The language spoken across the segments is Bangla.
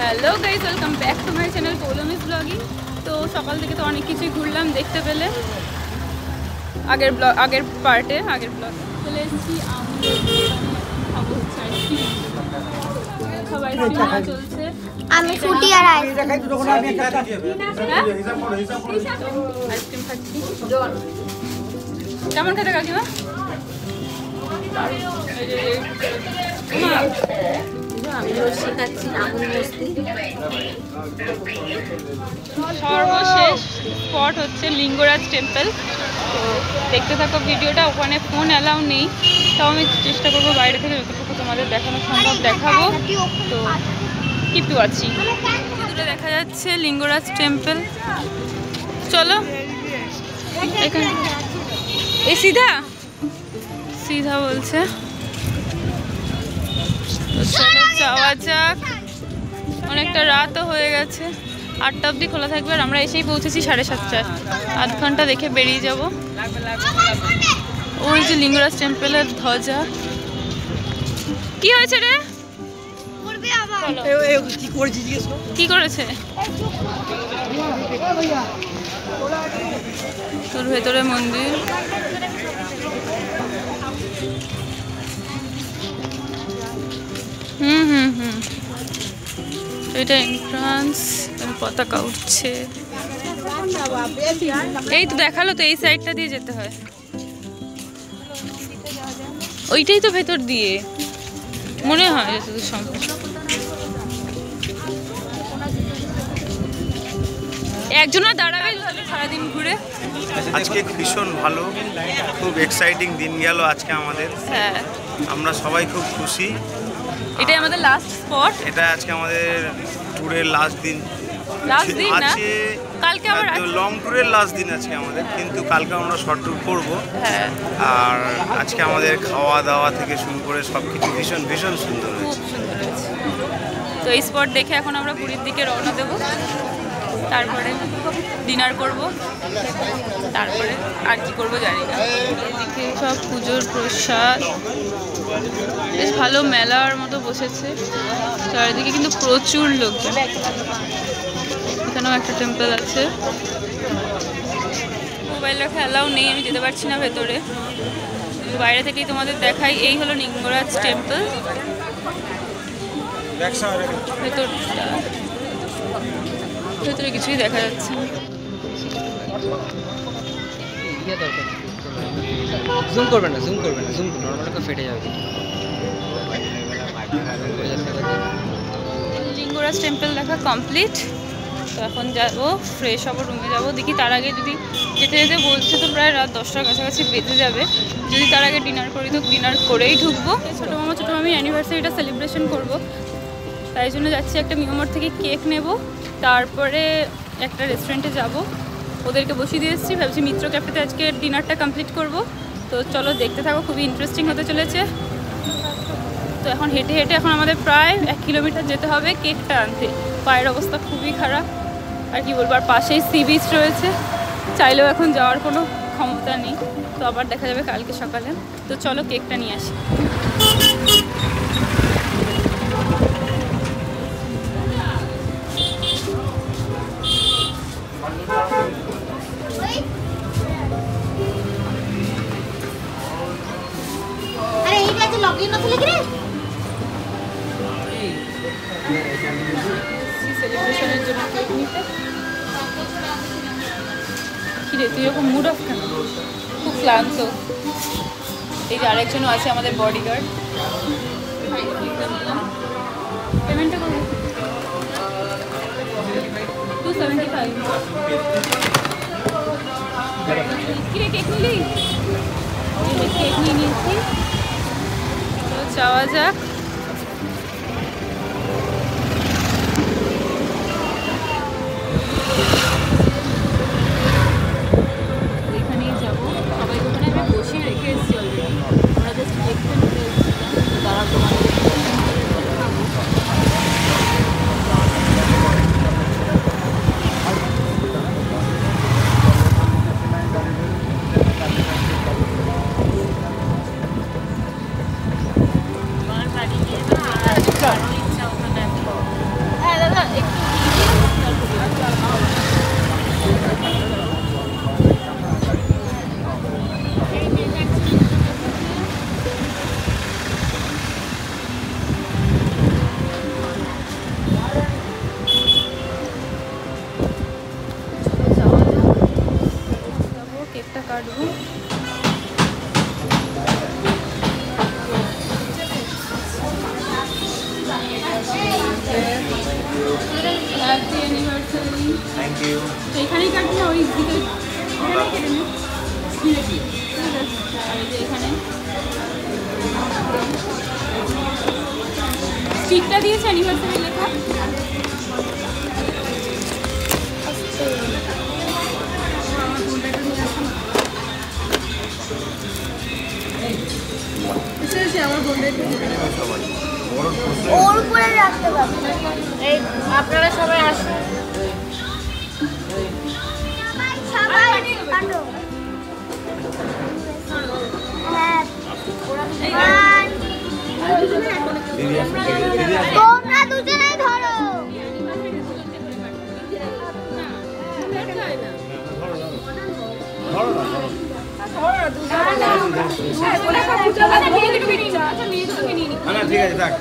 Hello guys, welcome back to my channel পৌলমিস blogging. তো সকাল থেকে তো অনেক কিছুই ঘুরলাম, দেখতে পেলে আগের পার্টে আগের ব্লগ চলে এসেছি। সবাই চলছে, আমি ফুটি আর আইসক্রিম খাচ্ছি। কেমন খেতে কাকিমা? সর্বশেষ স্পট হচ্ছে লিঙ্গরাজ টেম্পল। তো দেখতে থাকো ভিডিওটা। ওখানে ফোন অ্যালাউ নেই, তাও আমি চেষ্টা করবো বাইরে থেকে যতটুকু তোমাদের দেখানো সম্ভব দেখাবো। তো কিপ টু ওয়াচিং। দূরে দেখা যাচ্ছে লিঙ্গরাজ টেম্পল। চলো এখানে এই সিধা সিধা বলছে, চলো যাওয়া যাক। অনেকটা রাতও হয়ে গেছে, 8টা অবধি খোলা থাকবে আর আমরা এসেই পৌঁছেছি 7:30। আধ ঘন্টা দেখে বেরিয়ে যাব। ওই যে লিঙ্গরাজ টেম্পলের ধ্বজা। কি হয়েছে রে? কি করেছে তোর ভেতরে মন্দির? এটা এন্ট্রান্স, পতাকা উঠছে। এই তো দেখালো তো, এই সাইডটা দিয়ে যেতে হয়। ওইটাই তো ভেতর দিয়ে মনে হয় যতদূর সম্ভব। একজন দাঁড়াবে সারাদিন ঘুরে। আজকে ভীষণ ভালো, খুব এক্সাইটিং দিন গেল আজকে আমাদের। হ্যাঁ, আমরা সবাই খুব খুশি। এটাই আমাদের লাস্ট স্পট। এটা আজকে আমাদের ট্যুরের লাস্ট দিন। লাস্ট দিন না, আছে কালকে আবার লং ট্যুরের লাস্ট দিন আজকে আমাদের, কিন্তু কালকে আমরা শর্ট ট্যুর করবো। হ্যাঁ, আর আজকে আমাদের খাওয়া দাওয়া থেকে শুরু করে সব কিছু ভীষণ ভীষণ সুন্দর খুব হয়েছে। সুন্দর হয়েছে। তো এই স্পট দেখে এখন আমরা পুরীর দিকে রওনা দেব, তারপরে ডিনার করব, তারপরে আর কি করবো জানি না। এদিকে সব পুজোর প্রসাদ, বেশ ভালো মেলার মতো বসেছে চারিদিকে, কিন্তু প্রচুর লোকজন। এখানেও একটা টেম্পল আছে। মোবাইল রাখা অ্যালাউ নেই, আমি যেতে পারছি না ভেতরে, বাইরে থেকেই তোমাদের দেখাই। এই হলো লিঙ্গরাজ টেম্পল। ভেতরে কিছুই দেখা যাচ্ছে না। জুম করবেন না, জুম করবেন না, জুম নরমাল তো ফেটে যাবে। লিঙ্গরাজ টেম্পল দেখা কমপ্লিট। তো এখন যাবো, ফ্রেশ হবো, রুমে যাবো। দেখি তার আগে যদি যেতে যেতে বলছে তো প্রায় রাত 10টার কাছাকাছি বেজে যাবে। যদি তার আগে ডিনার করি তো ডিনার করেই ঢুকবো। ছোটো মামি অ্যানিভার্সারিটা সেলিব্রেশন করবো, তাই জন্য যাচ্ছি। একটা মিয়ামর থেকে কেক নেব, তারপরে একটা রেস্টুরেন্টে যাব। ওদেরকে বসিয়ে দিয়ে এসেছি, ভাবছি মিত্র ক্যাফেতে আজকে ডিনারটা কমপ্লিট করব। তো চলো দেখতে থাকো, খুবই ইন্টারেস্টিং হতে চলেছে। তো এখন হেঁটে হেঁটে এখন আমাদের প্রায় 1 কিলোমিটার যেতে হবে কেকটা আনতে। পায়ের অবস্থা খুবই খারাপ, আর কি বলবো। আর পাশেই সি বিচ রয়েছে, চাইলেও এখন যাওয়ার কোনো ক্ষমতা নেই। তো আবার দেখা যাবে কালকে সকালে। তো চলো কেকটা নিয়ে আসি। আরে এইটা তো লগইন নথিলে কি রে? সেলিব্রেশনের জন্য কেক নিতে। কি রে, তুই এরকম মুড অফ কেন? খুব ক্লান্ত। এই যে আরেকজনও আছে আমাদের বডিগার্ড। পেমেন্টটা করবো 275। কি রে, কেক নিলি? কেক নিয়ে নিয়েছি, তো যাওয়া যাক। এখানেই যাবো, সবাই ওখানে আমি বসিয়ে রেখে এসেছি অলরেডি। আমরা জাস্ট কেকটা নিতে এসেছিলাম, তারা তোমাদের স্টিকটা দিয়েছে অ্যানিভার্সারি লেখা। ওর উপরে রাখতে পারবো। এই আপনারা সবাই আসুন। সবাই কাটো। হ্যাঁ তোমরা দুজনেই ধরো। ঠিক আছে থাক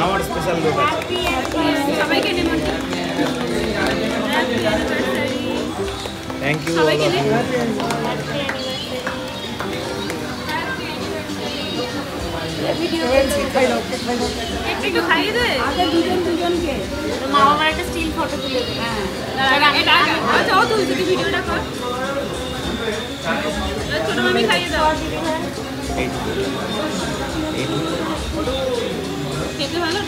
আমার স্পেশাল লোক আছে সবাইকে থ্যাংক ইউ সবাইকে একটু খাইয়ে দে আগে দুজনকে মা বাবার একটা স্টিল ফটো তুলে দে। আচ্ছা ও তুই যদি ভিডিওটা কর ছোট মামি খাইয়ে দাও খেতে ভালো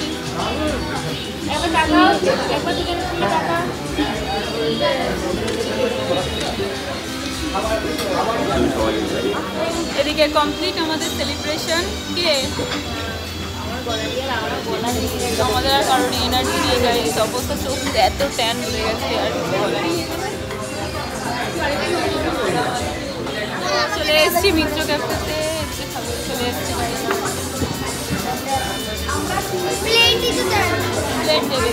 একবার টাকা একবার দুজন টাকা এদিকে কমপ্লিট আমাদের সেলিব্রেশন। কে আমাদের আর কারণ এনার্জি নিয়ে যাই অবস্থা চোখ এত ট্যান হয়ে গেছে আর চলে এসেছি মিত্র ক্যাফেতে চলে এসেছি প্লেট দেবে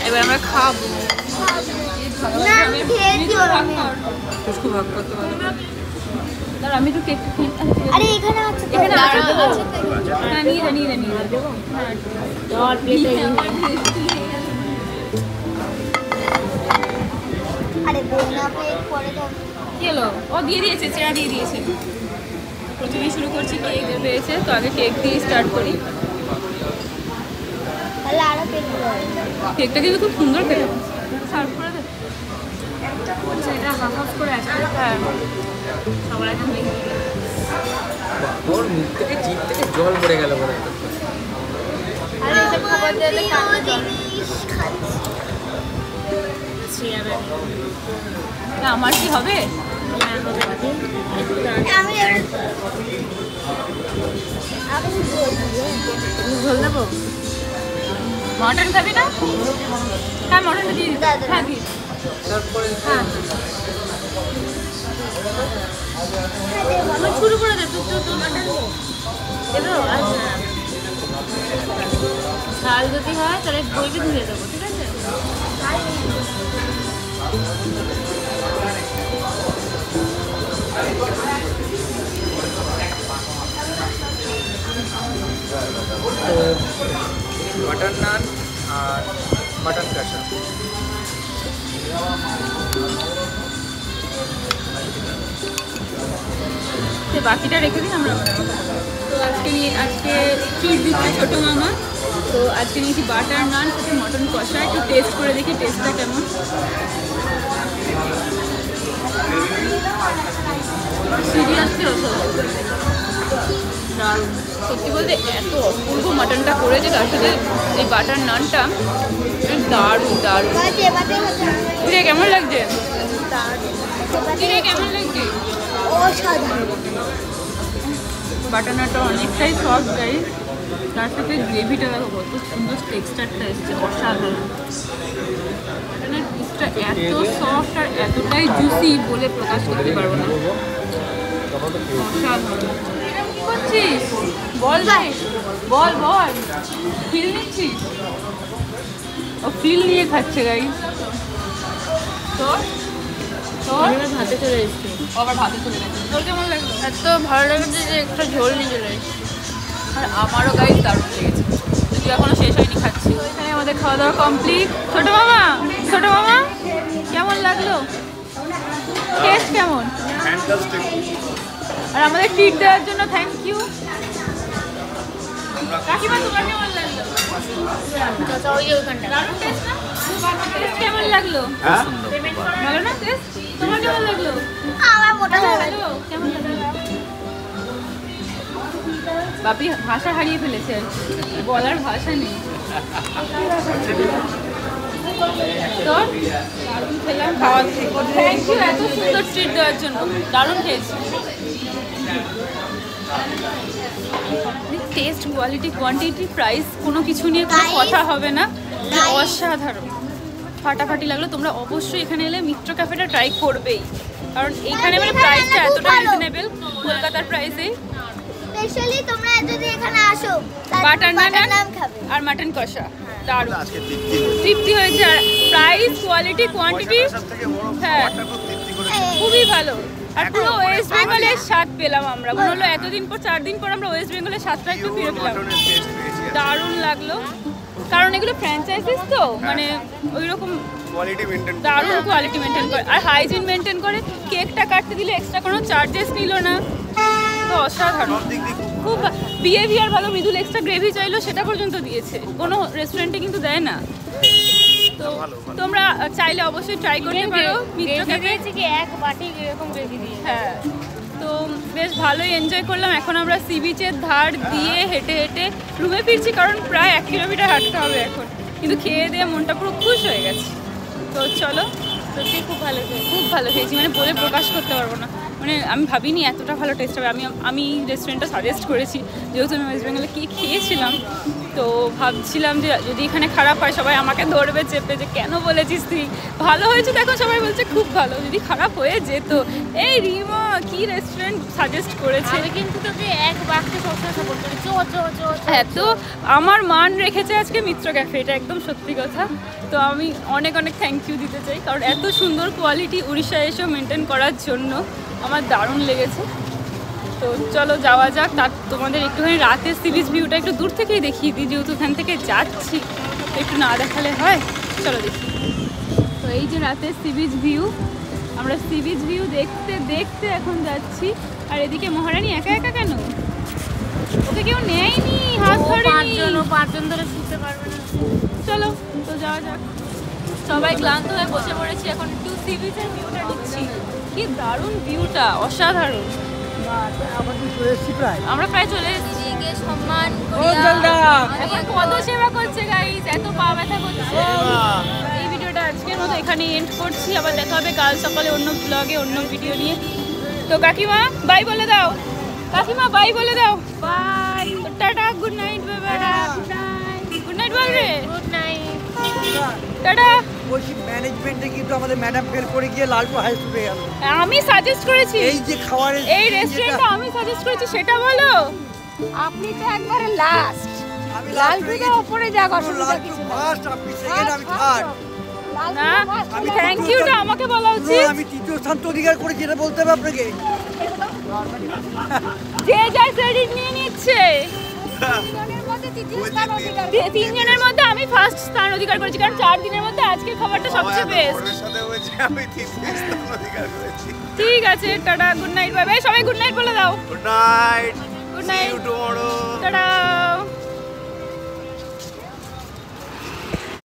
এবার আমরা খাবো। আমি তো কেক আরে এখানে আছে এখানে হ্যাঁ নিয়ে যা নিয়ে দেবো। আরে বোনা প্লেট পরে দাও। কি হলো? ও দিয়ে দিয়েছে, চেরা দিয়ে দিয়েছে। প্রথমেই শুরু করছি কেক পেয়েছে তো আগে কেক দিয়ে স্টার্ট করি। তাহলে আরো প্লেট দাও। কেকটা কিন্তু খুব সুন্দর কেক। সার্ভ করে দে। এটা হাফ হাফ করে আছে। হ্যাঁ সবার আগে দেখি ওর মুখ থেকে জিভ থেকে জল পড়ে গেল বলে। আরে এটা খাবার দিলে কানে জল না আমার কি হবে? আমি ঝোল দেবো। মটন খাবি না? হ্যাঁ মটনটা দিয়ে দিই। হ্যাঁ দিই। হ্যাঁ আমার শুরু করে দে তুই তো মটন দেবো। আচ্ছা ঝাল যদি হয় তাহলে বইকে ধুয়ে দেবো, ঠিক আছে? বাটার নান আর মাটন কষা। বাকিটা রেখে দিই আমরা। তো আজকে ট্রিট দিচ্ছে ছোটো মামা। তো আজকে নিয়েছি বাটার নান সাথে মটন কষা। একটু টেস্ট করে দেখি টেস্টটা কেমন। সিরিয়াসলি দারুণ, সত্যি বলতে এত অপূর্ব মাটনটা করেছে, তার সাথে এই বাটার নানটা দারুণ দারুণ। কিরে কেমন লাগছে? কিরে কেমন লাগছে? বাটার নানটা অনেকটাই সফট গাইস, তার সাথে গ্রেভিটা দেখো কত সুন্দর টেক্সচারটা এসছে, অসাধারণ। বাটার পিসটা এত সফট আর এতটাই জুসি বলে প্রকাশ করতে পারবো না, অসাধারণ। কি করছিস? বল ভাই, বল বল। ফিল নিচ্ছিস? ও ফিল নিয়ে খাচ্ছে গাইস। তোর তোর ভাতে চলে এসছে, আবার ভাতে চলে গেছে। তোর কেমন লাগলো? এত ভালো লেগেছে যে একটা ঝোল নিয়ে চলে এসছে। আর আমারও গাইস দারুণ লেগেছে, যদিও এখনো শেষ হয়নি, খাচ্ছি। এখানে আমাদের খাওয়া দাওয়া কমপ্লিট। ছোট মামা, ছোট মামা কেমন লাগলো? টেস্ট কেমন? আর আমাদের ট্রিট দেওয়ার জন্য থ্যাংক ইউ। কাকিমা তোমার কেমন লাগলো? কেমন লাগলো? ভালো না টেস্ট? তোমার কেমন লাগলো? আমার মোটা হয়ে গেল। ভালো? কেমন লাগলো? বাপি ভাষা হারিয়ে ফেলেছে আর কি। বলার ভাষা নেই। তো দারুণ খেলাম, খাওয়া থ্যাংক ইউ এত সুন্দর ট্রিট দেওয়ার জন্য। দারুণ খেয়েছি। টেস্ট, কোয়ালিটি, কোয়ান্টিটি, প্রাইস কোনো কিছু নিয়ে কোনো কথা হবে না। অসাধারণ, ফাটাফাটি লাগলো। তোমরা অবশ্যই এখানে এলে মিত্র ক্যাফেটা ট্রাই করবেই, কারণ এখানে মানে প্রাইসটা এতটা রিজনেবল কলকাতার প্রাইসে। স্পেশালি তোমরা যদি এখানে আসো বাটার নান খাবে আর মাটন কষা দারুণ আজকে তৃপ্তি হয়েছে। আর প্রাইস, কোয়ালিটি, কোয়ান্টিটি হ্যাঁ খুবই ভালো। আর পুরো ওয়েস্ট বেঙ্গলের স্বাদ পেলাম আমরা। মনে হলো এতদিন পর, 4 দিন পর আমরা ওয়েস্ট বেঙ্গলের স্বাদটা একটু ফিরে পেলাম। দারুণ লাগলো, কারণ এগুলো ফ্র্যাঞ্চাইজিস তো মানে ওই রকম কোয়ালিটি মেইনটেইন দারুণ কোয়ালিটি মেনটেন করে আর হাইজিন মেনটেন করে। কেকটা কাটতে দিলে এক্সট্রা কোনো চার্জেস নিল না, তো অসাধারণ। খুব বিহেভিয়ার ভালো। মৃদুল এক্সট্রা গ্রেভি চাইলো সেটা পর্যন্ত দিয়েছে, কোনো রেস্টুরেন্টে কিন্তু দেয় না। তো তোমরা চাইলে অবশ্যই ট্রাই করতে পারো মিত্র ক্যাফে। কি এক বাটি এরকম গ্রেভি দিয়ে। হ্যাঁ, তো বেশ ভালোই এনজয় করলাম। এখন আমরা সি বিচের ধার দিয়ে হেঁটে হেঁটে রুমে ফিরছি, কারণ প্রায় 1 কিলোমিটার হাঁটতে হবে এখন। কিন্তু খেয়ে দিয়ে মনটা পুরো খুশ হয়ে গেছে। তো চলো, সত্যি খুব ভালো খেয়েছি, মানে বলে প্রকাশ করতে পারবো না। মানে আমি ভাবিনি এতটা ভালো টেস্ট হবে। আমি রেস্টুরেন্টটা সাজেস্ট করেছি, যেহেতু আমি ওয়েস্ট বেঙ্গলে কি খেয়েছিলাম। তো ভাবছিলাম যে যদি এখানে খারাপ হয় সবাই আমাকে ধরবে চেপে, যে কেন বলেছিস তুই। ভালো হয়েছে তো এখন সবাই বলছে খুব ভালো। যদি খারাপ হয়ে যেত, এই রিমা কি রেস্টুরেন্ট সাজেস্ট করেছে। আমি কিন্তু তোকে এক বাক্যে সবসময় সাপোর্ট করি। হ্যাঁ, তো আমার মান রেখেছে আজকে মিত্র ক্যাফে, এটা একদম সত্যি কথা। তো আমি অনেক অনেক থ্যাংক ইউ দিতে চাই, কারণ এত সুন্দর কোয়ালিটি উড়িষ্যায় এসেও মেনটেন করার জন্য আমার দারুণ লেগেছে। তো চলো যাওয়া যাক। তার তোমাদের একটুখানি রাতের সি বিচ ভিউটা একটু দূর থেকেই দেখিয়ে দিই, যেহেতু এখান থেকে যাচ্ছি তো একটু না দেখালে হয়। চলো দেখি। তো এই যে রাতের সি বিচ ভিউ, আমরা সি বিচ ভিউ দেখতে দেখতে এখন যাচ্ছি। আর এদিকে মহারানী একা একা কেন? ওকে কেউ নেয়নি, হাত ধরেনি। 5 জন ধরে শুতে পারবে না। চলো তো যাওয়া যাক। সবাই ক্লান্ত হয়ে বসে পড়েছি, এখন একটু সি বিচের ভিউটা নিচ্ছি। কি দারুণ ভিউটা, অসাধারণ। আমরা প্রায় চলে এসেছি। সম্মান এখন পদ সেবা করছে গাইস, এত পা ব্যথা করছে। এই ভিডিওটা আজকের মতো এখানে এন্ড করছি। আবার দেখা হবে কাল সকালে অন্য ব্লগে অন্য ভিডিও নিয়ে। তো কাকিমা বাই বলে দাও। কাকিমা বাই বলে দাও। বাই, টাটা, গুড নাইট বাবা। গুড নাইট বল রে। Good night. টাটা। বলছি ম্যানেজমেন্টে কিন্তু আমাদের ম্যাডাম ফেল করে গিয়ে লালপুর হাই স্কুলে গেল। আমি সাজেস্ট করেছি এই যে খাবারের এই রেস্টুরেন্টটা আমি সাজেস্ট করেছি, সেটা বলো। আপনি তো একবারে লাস্ট। আমি লালপুরের উপরে যাক, অসুবিধা লালপুর কিছু নেই। ফার্স্ট, আপনি সেকেন্ড, আমি থার্ড। না, থ্যাংক ইউটা আমাকে বলা উচিত। আমি তৃতীয় স্থান তো অধিকার করেছি, এটা বলতে হবে আপনাকে। যে যার ক্রেডিট নিয়ে নিচ্ছে। তিনজনের মধ্যে তৃতীয় স্থান অধিকার। 3 জনের মধ্যে আমি ফার্স্ট স্থান অধিকার করেছি, কারণ 4 দিনের মধ্যে আজকের খাবারটা সবচেয়ে বেস্ট। সাথে হয়েছে আমি তৃতীয় স্থান অধিকার করেছি। ঠিক আছে, tata, good night, bye bye. সবাই গুড নাইট বলে দাও। Good night, good see night, you tomorrow. Tata.